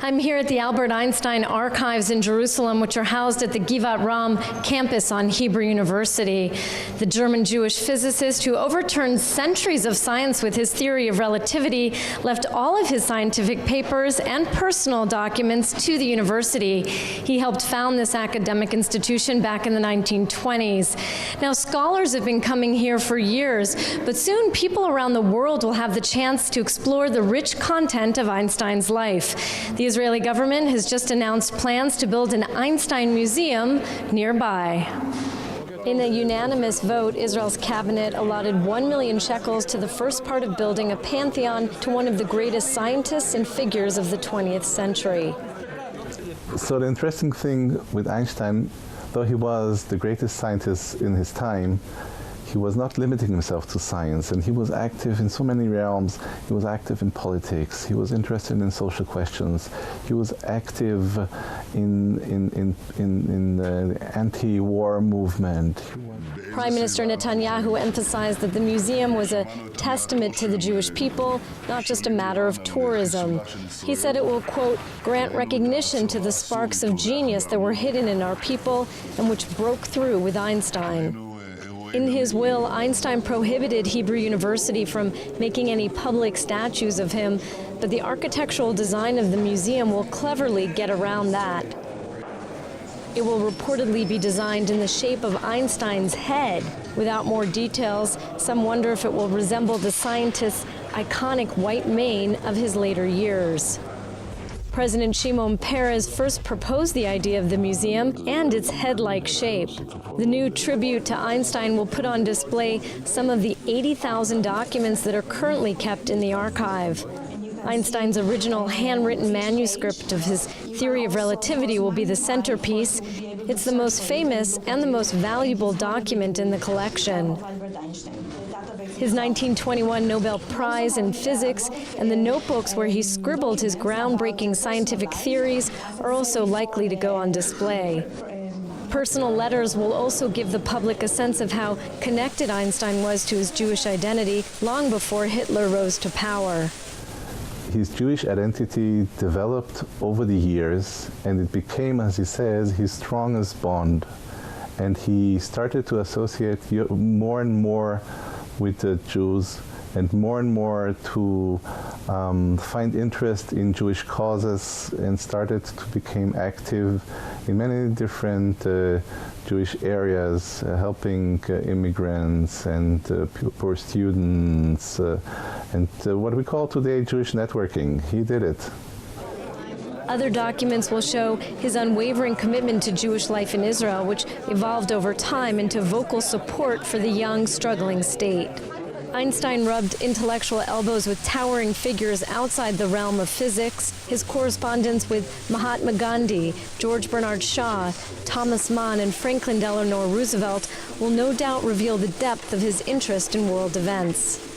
I'm here at the Albert Einstein Archives in Jerusalem, which are housed at the Givat Ram campus on Hebrew University. The German-Jewish physicist who overturned centuries of science with his theory of relativity left all of his scientific papers and personal documents to the university. He helped found this academic institution back in the 1920s. Now, scholars have been coming here for years, but soon people around the world will have the chance to explore the rich content of Einstein's life. The Israeli government has just announced plans to build an Einstein Museum nearby. In a unanimous vote, Israel's cabinet allotted 1 million shekels to the first part of building a pantheon to one of the greatest scientists and figures of the 20th century. So the interesting thing with Einstein, though he was the greatest scientist in his time, he was not limiting himself to science, and he was active in so many realms. He was active in politics, he was interested in social questions, he was active in the anti-war movement. Prime Minister Netanyahu emphasized that the museum was a testament to the Jewish people, not just a matter of tourism. He said it will, quote, grant recognition to the sparks of genius that were hidden in our people and which broke through with Einstein. In his will, Einstein prohibited Hebrew University from making any public statues of him, but the architectural design of the museum will cleverly get around that. It will reportedly be designed in the shape of Einstein's head. Without more details, some wonder if it will resemble the scientist's iconic white mane of his later years. President Shimon Peres first proposed the idea of the museum and its head-like shape. The new tribute to Einstein will put on display some of the 80,000 documents that are currently kept in the archive. Einstein's original handwritten manuscript of his theory of relativity will be the centerpiece. It's the most famous and the most valuable document in the collection. His 1921 Nobel Prize in Physics and the notebooks where he scribbled his groundbreaking scientific theories are also likely to go on display. Personal letters will also give the public a sense of how connected Einstein was to his Jewish identity long before Hitler rose to power. His Jewish identity developed over the years, and it became, as he says, his strongest bond. And he started to associate more and more with the Jews, and more to find interest in Jewish causes, and started to become active in many different Jewish areas, helping immigrants and poor students, and what we call today Jewish networking. He did it. Other documents will show his unwavering commitment to Jewish life in Israel, which evolved over time into vocal support for the young, struggling state. Einstein rubbed intellectual elbows with towering figures outside the realm of physics. His correspondence with Mahatma Gandhi, George Bernard Shaw, Thomas Mann, and Franklin Delano Roosevelt will no doubt reveal the depth of his interest in world events.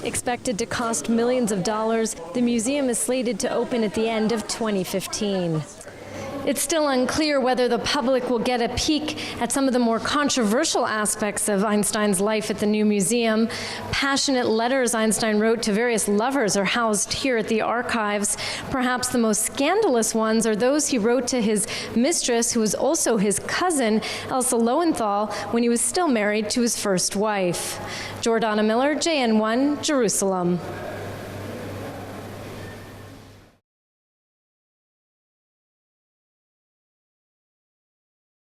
Expected to cost millions of dollars, the museum is slated to open at the end of 2015. It's still unclear whether the public will get a peek at some of the more controversial aspects of Einstein's life at the new museum. Passionate letters Einstein wrote to various lovers are housed here at the archives. Perhaps the most scandalous ones are those he wrote to his mistress, who was also his cousin, Elsa Lowenthal, when he was still married to his first wife. Jordana Miller, JN1, Jerusalem.